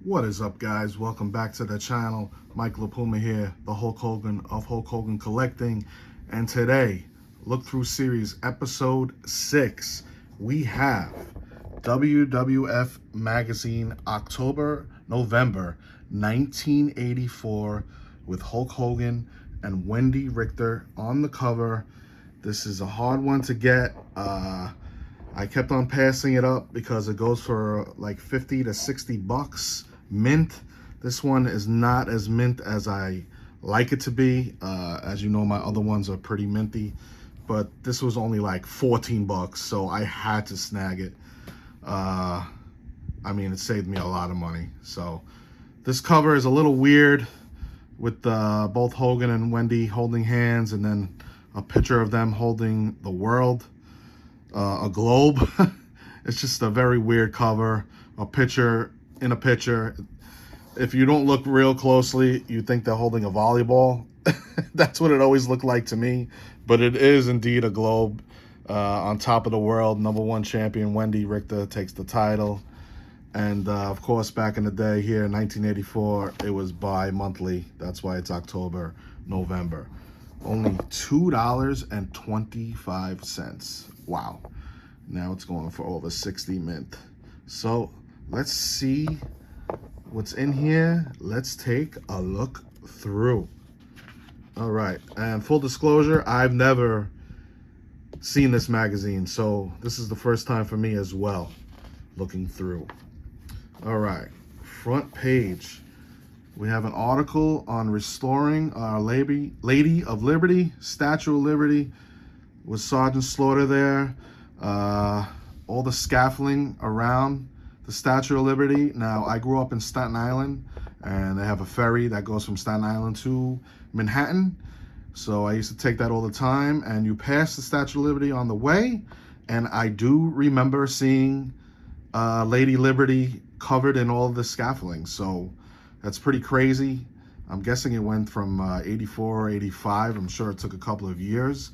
What is up, guys? Welcome back to the channel. Mike LaPuma here, the Hulk Hogan of Hulk Hogan Collecting. And today, look through series episode 6, we have WWF Magazine November 1984 with Hulk Hogan and Wendy Richter on the cover. This is a hard one to get. I kept on passing it up because it goes for like 50 to 60 bucks mint. This one is not as mint as I like it to be. As you know, my other ones are pretty minty, but this was only like 14 bucks, so I had to snag it. I mean, it saved me a lot of money. So this cover is a little weird with both Hogan and Wendy holding hands, and then a picture of them holding the world. A globe. It's just a very weird cover. A picture in a picture. If you don't look real closely, you think they're holding a volleyball. That's what it always looked like to me. But it is indeed a globe. On top of the world, #1 champion Wendy Richter takes the title. And of course, back in the day here in 1984, it was bi-monthly. That's why it's October, November. Only $2.25. Wow. Now it's going for over 60 mint. So let's see what's in here. Let's take a look through. All right. And full disclosure, I've never seen this magazine, so this is the first time for me as well, looking through. All right. Front page. We have an article on restoring Our Lady of Liberty, Statue of Liberty, with Sergeant Slaughter there. All the scaffolding around the Statue of Liberty. Now, I grew up in Staten Island, and they have a ferry that goes from Staten Island to Manhattan. So I used to take that all the time, and you pass the Statue of Liberty on the way, and I do remember seeing Lady Liberty covered in all the scaffolding. So that's pretty crazy. I'm guessing it went from 84, 85. I'm sure it took a couple of years.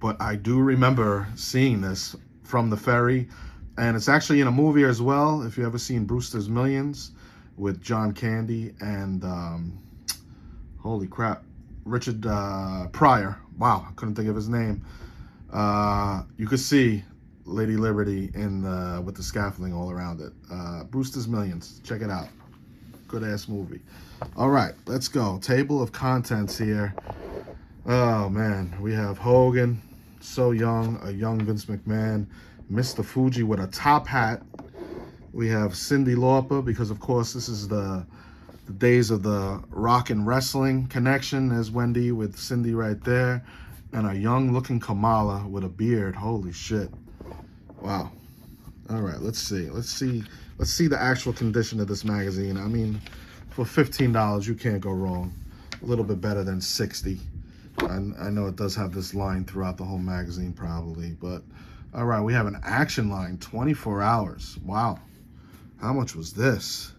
But I do remember seeing this from the ferry. And it's actually in a movie as well, if you ever seen Brewster's Millions with John Candy and, holy crap, Richard Pryor. Wow, I couldn't think of his name. You could see Lady Liberty in with the scaffolding all around it. Brewster's Millions. Check it out. Good-ass movie. All right, let's go. Table of contents here. Oh, man. We have Hogan, so young, a young Vince McMahon. Mr. Fuji with a top hat. We have Cyndi Lauper, because, of course, this is the days of the rock and wrestling connection. There's Wendy with Cyndi right there. And a young-looking Kamala with a beard. Holy shit. Wow. All right, let's see. Let's see the actual condition of this magazine. I mean, for $15, you can't go wrong. A little bit better than 60. I know it does have this line throughout the whole magazine probably, but all right, we have an action line, 24 hours. Wow. How much was this?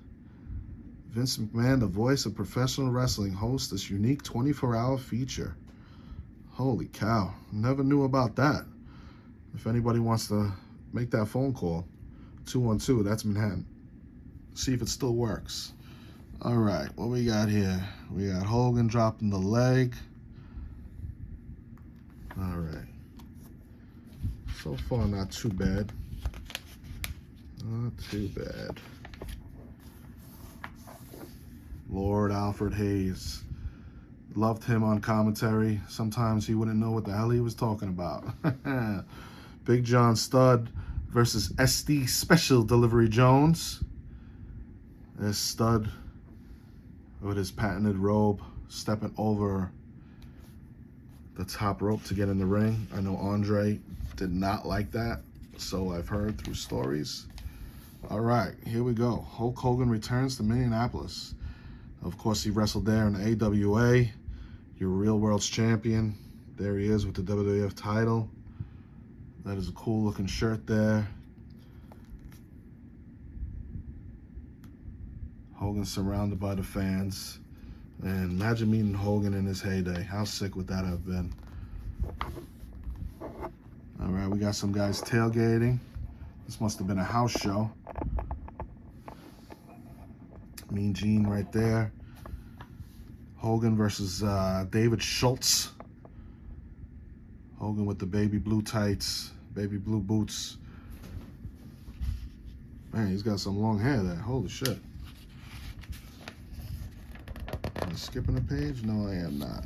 Vince McMahon, the voice of professional wrestling, hosts this unique 24-hour feature. Holy cow. Never knew about that. If anybody wants to make that phone call, 212, that's Manhattan. See if it still works. All right, what we got here? We got Hogan dropping the leg. All right. So far, not too bad. Not too bad. Lord Alfred Hayes. Loved him on commentary. Sometimes he wouldn't know what the hell he was talking about. Big John Studd versus SD Special Delivery Jones. There's Studd with his patented robe stepping over the top rope to get in the ring. I know Andre did not like that, so I've heard through stories. All right, here we go. Hulk Hogan returns to Minneapolis. Of course, he wrestled there in the AWA. Your Real World's champion. There he is with the WWF title. That is a cool looking shirt there. Hogan surrounded by the fans. And imagine meeting Hogan in his heyday. How sick would that have been? All right, we got some guys tailgating. This must have been a house show. Mean Gene right there. Hogan versus David Schultz. Hogan with the baby blue tights, baby blue boots. Man, he's got some long hair there. Holy shit. Am I skipping a page? No, I am not.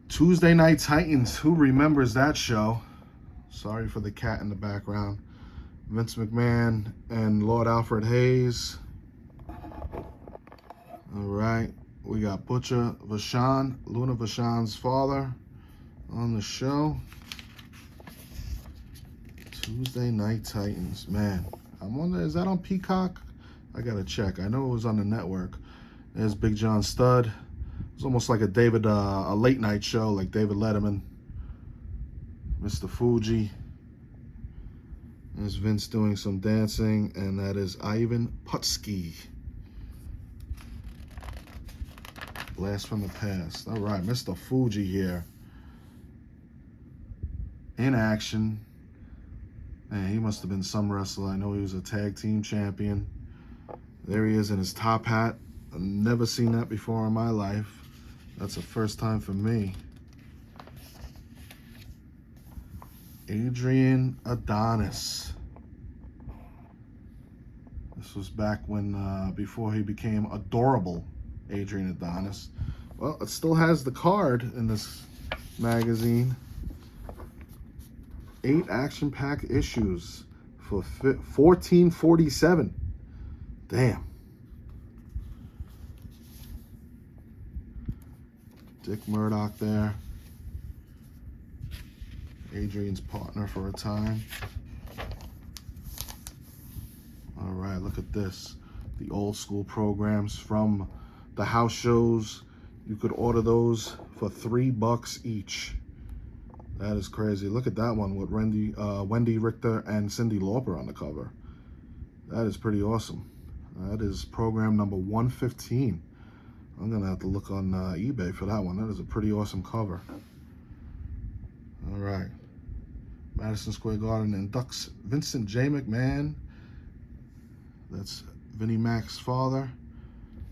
Tuesday Night Titans. Who remembers that show? Sorry for the cat in the background. Vince McMahon and Lord Alfred Hayes. All right. We got Butcher Vachon, Luna Vachon's father, on the show. Tuesday Night Titans. Man, I wonder, is that on Peacock? I gotta check. I know it was on the network. There's Big John Studd. It's almost like a late night show, like David Letterman. Mr. Fuji. There's Vince doing some dancing, and that is Ivan Putski. Blast from the past. All right, Mr. Fuji here. In action. Man, he must have been some wrestler. I know he was a tag team champion. There he is in his top hat. I've never seen that before in my life. That's the first time for me. Adrian Adonis. This was back when, before he became adorable Adrian Adonis. Well, it still has the card in this magazine. 8 action-packed issues for $14.47. Damn. Dick Murdoch there. Adrian's partner for a time. All right, look at this. The old school programs from the house shows. You could order those for $3 each. That is crazy. Look at that one with Wendy Richter and Cyndi Lauper on the cover. That is pretty awesome. That is program number 115. I'm going to have to look on eBay for that one. That is a pretty awesome cover. All right. Madison Square Garden inducts Vincent J. McMahon. That's Vinnie Mac's father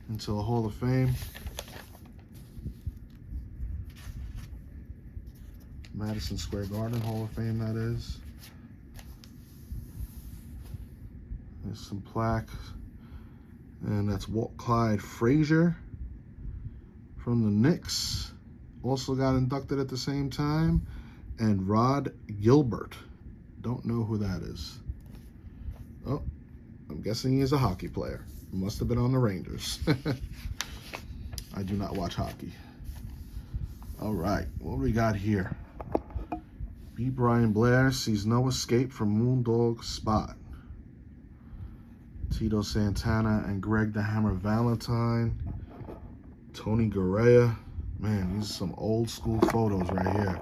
into the Hall of Fame. Madison Square Garden Hall of Fame, that is. There's some plaques. And that's Walt Clyde Frazier from the Knicks. Also got inducted at the same time. And Rod Gilbert. Don't know who that is. Oh, I'm guessing he's a hockey player. He must have been on the Rangers. I do not watch hockey. All right, what do we got here? B. Brian Blair sees no escape from Moondog Spot. Tito Santana and Greg the Hammer Valentine. Tony Garea. Man, these are some old school photos right here.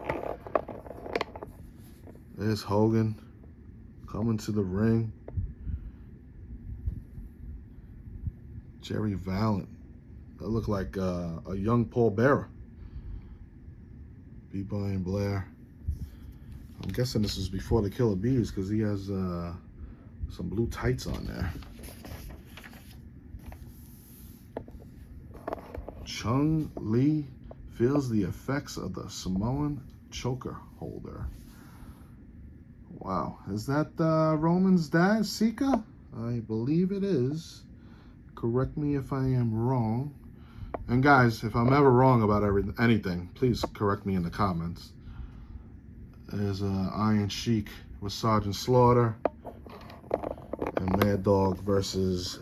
There's Hogan coming to the ring. Jerry Valiant. That looked like a young Paul Bearer. B. Brian Blair. I'm guessing this was before the Killer Bees because he has some blue tights on there. Chung Lee feels the effects of the Samoan choker holder. Wow, is that Roman's dad, Sika? I believe it is. Correct me if I am wrong. And guys, if I'm ever wrong about anything, please correct me in the comments. There's Iron Sheik with Sergeant Slaughter. And Mad Dog versus,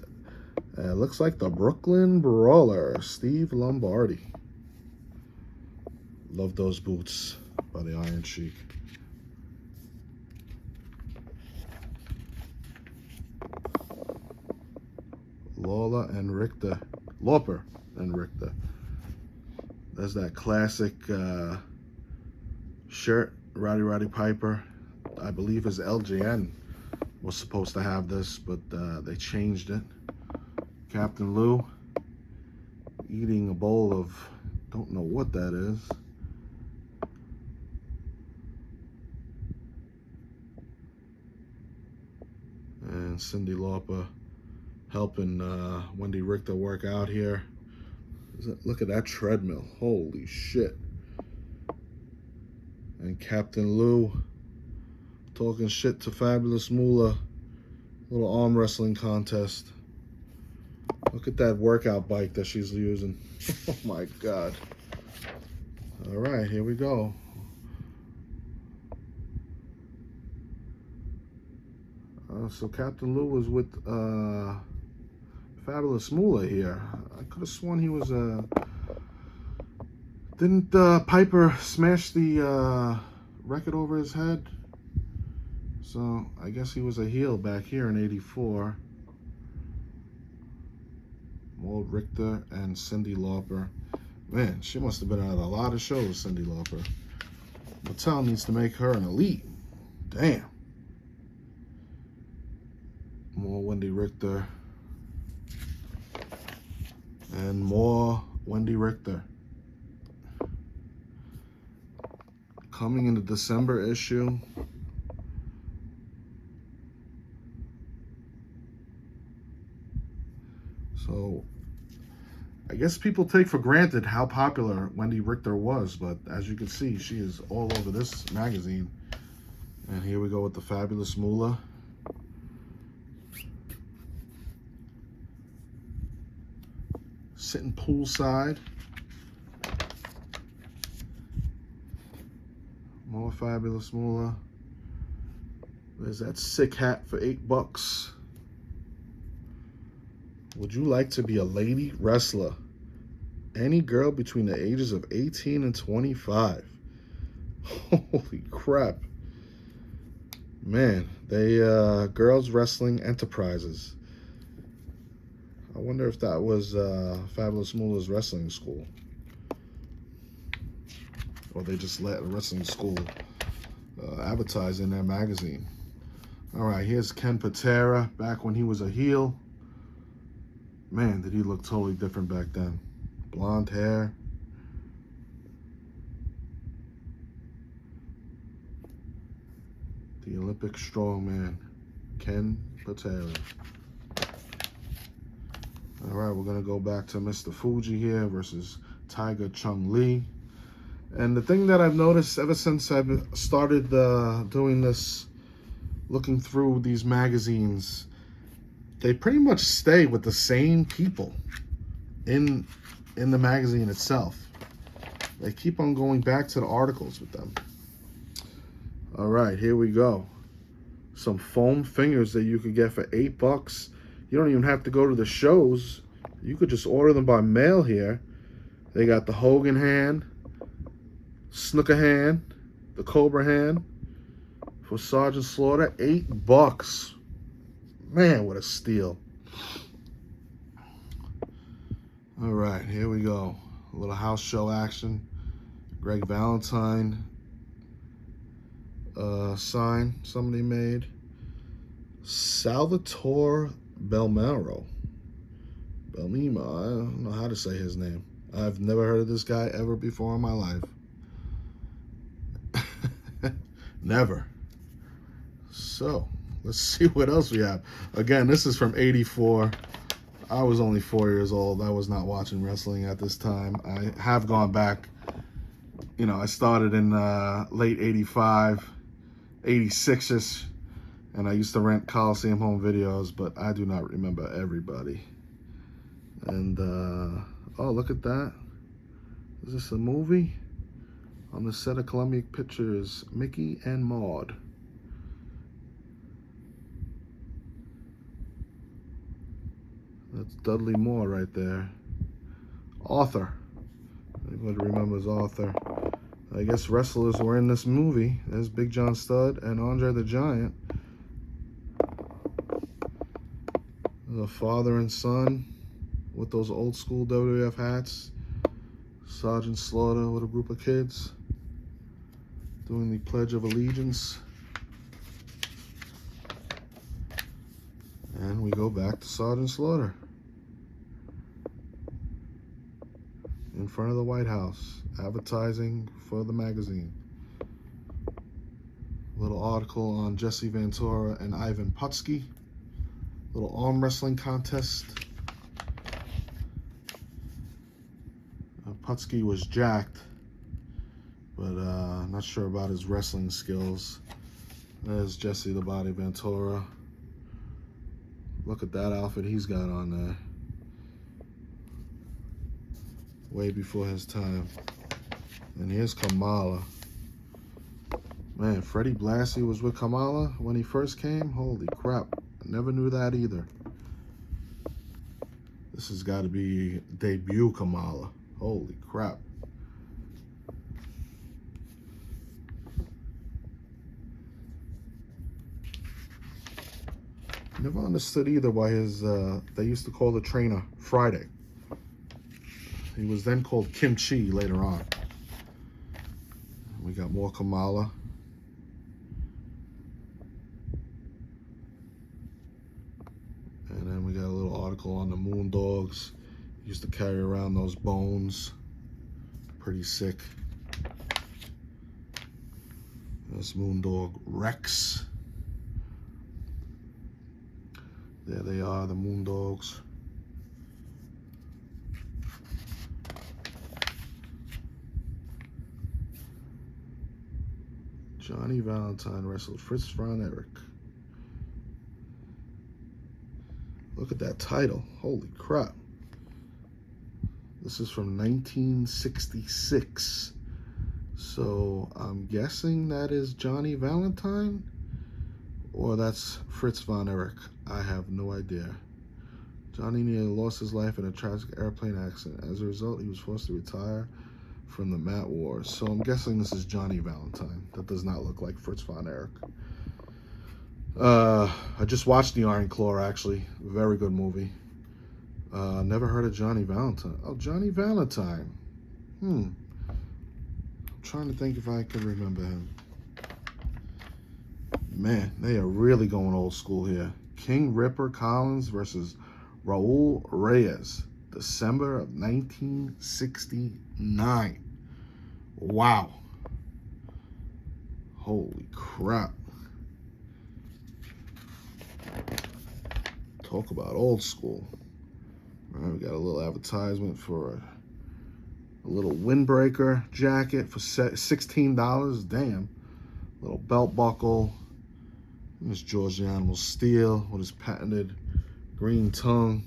looks like the Brooklyn Brawler, Steve Lombardi. Love those boots by the Iron Sheik. Lauper and Richter. There's that classic shirt, Roddy Piper. I believe his LJN was supposed to have this, but they changed it. Captain Lou eating a bowl of, don't know what that is. And Cyndi Lauper helping Wendy Richter work out here. Look at that treadmill. Holy shit. And Captain Lou talking shit to Fabulous Moolah. Little arm wrestling contest. Look at that workout bike that she's using. Oh my God. All right, here we go. So Captain Lou was with Fabulous Moolah here. I could have sworn he was didn't Piper smash the record over his head? So I guess he was a heel back here in '84. Maud Richter and Cyndi Lauper. Man, she must have been at a lot of shows, Cyndi Lauper. Mattel needs to make her an elite. Damn. More Wendy Richter. And more Wendy Richter. Coming in the December issue. So, I guess people take for granted how popular Wendy Richter was, but as you can see, she is all over this magazine. And here we go with the Fabulous Moolah. Sitting poolside. More Fabulous Moolah. There's that sick hat for $8. Would you like to be a lady wrestler? Any girl between the ages of 18 and 25. Holy crap. Man, they Girls Wrestling Enterprises. I wonder if that was Fabulous Moolah's wrestling school. Or they just let a wrestling school advertise in their magazine. All right, here's Ken Patera back when he was a heel. Man, did he look totally different back then. Blonde hair. The Olympic strongman, Ken Patera. All right, we're going to go back to Mr. Fuji here versus Tiger Chung Lee. And the thing that I've noticed ever since I've started doing this, looking through these magazines, they pretty much stay with the same people in the magazine itself. They keep on going back to the articles with them. All right, here we go. Some foam fingers that you could get for $8. You don't even have to go to the shows. You could just order them by mail here. They got the Hogan hand, Snooker hand, the Cobra hand for Sergeant Slaughter. $8. Man, what a steal. All right, here we go. A little house show action. Greg Valentine sign somebody made. Salvatore Belmiro. Belmima, I don't know how to say his name. I've never heard of this guy ever before in my life. Never. So, let's see what else we have. Again, this is from '84. I was only 4 years old. I was not watching wrestling at this time. I have gone back. You know, I started in late '85, '86ish, and I used to rent Coliseum home videos, but I do not remember everybody. And, oh, look at that. Is this a movie? On the set of Columbia Pictures, Mickey and Maude. That's Dudley Moore right there. Arthur. Everybody remembers Arthur. I guess wrestlers were in this movie. There's Big John Studd and Andre the Giant. The father and son with those old school WWF hats. Sergeant Slaughter with a group of kids doing the Pledge of Allegiance. And we go back to Sergeant Slaughter in front of the White House, advertising for the magazine. A little article on Jesse Ventura and Ivan Putski. Little arm wrestling contest. Putski was jacked, but not sure about his wrestling skills. There's Jesse the Body Ventura. Look at that outfit he's got on there. Way before his time. And here's Kamala. Man, Freddie Blassie was with Kamala when he first came? Holy crap. I never knew that either. This has got to be debut Kamala. Holy crap. Never understood either why his, they used to call the trainer Friday. He was then called Kimchi later on. We got more Kamala. And then we got a little article on the Moondogs. Used to carry around those bones. Pretty sick. This Moondog Rex. There they are, the Moondogs. Johnny Valentine wrestled Fritz von Erich. Look at that title. Holy crap. This is from 1966. So I'm guessing that is Johnny Valentine, or that's Fritz von Erich. I have no idea. Johnny nearly lost his life in a tragic airplane accident. As a result, he was forced to retire from the mat wars. So I'm guessing this is Johnny Valentine. That does not look like Fritz von Erich. I just watched The Iron Claw, actually. Very good movie. Never heard of Johnny Valentine. Oh, Johnny Valentine. I'm trying to think if I can remember him. Man, they are really going old school here. King Ripper Collins versus Raul Reyes. December of 1969. Wow. Holy crap. Talk about old school. All right, we got a little advertisement for a little windbreaker jacket for $16. Damn. Little belt buckle. There's George the Animal Steel with his patented green tongue.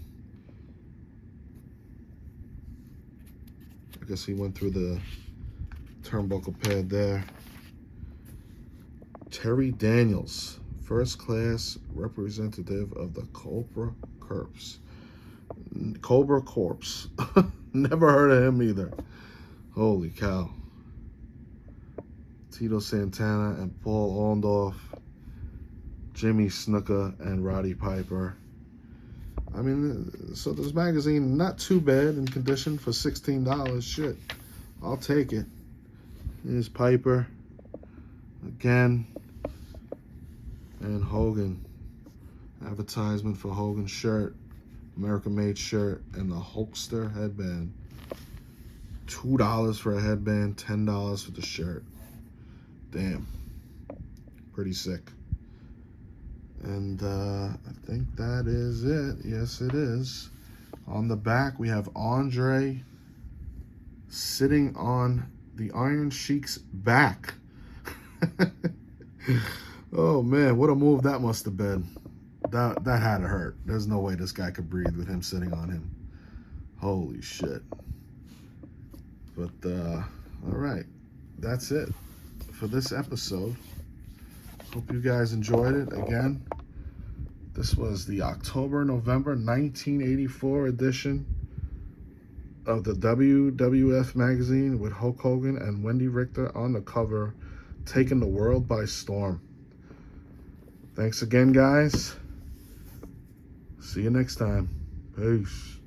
I guess he went through the turnbuckle pad there. Terry Daniels, first class representative of the Cobra Corps. Cobra Corps. Never heard of him either. Holy cow. Tito Santana and Paul Orndorff. Jimmy Snuka and Roddy Piper. I mean, so this magazine, not too bad in condition for $16. Shit, I'll take it. Here's Piper again, and Hogan. Advertisement for Hogan's shirt, American-made shirt, and the Hulkster headband. $2 for a headband, $10 for the shirt. Damn, pretty sick. And I think that is it. Yes, it is. On the back, we have Andre sitting on the Iron Sheik's back. Oh, man, what a move that must have been. That had to hurt. There's no way this guy could breathe with him sitting on him. Holy shit. But, all right. That's it for this episode. Hope you guys enjoyed it. Again, this was the October-November 1984 edition of the WWF Magazine with Hulk Hogan and Wendy Richter on the cover, taking the world by storm. Thanks again, guys. See you next time. Peace.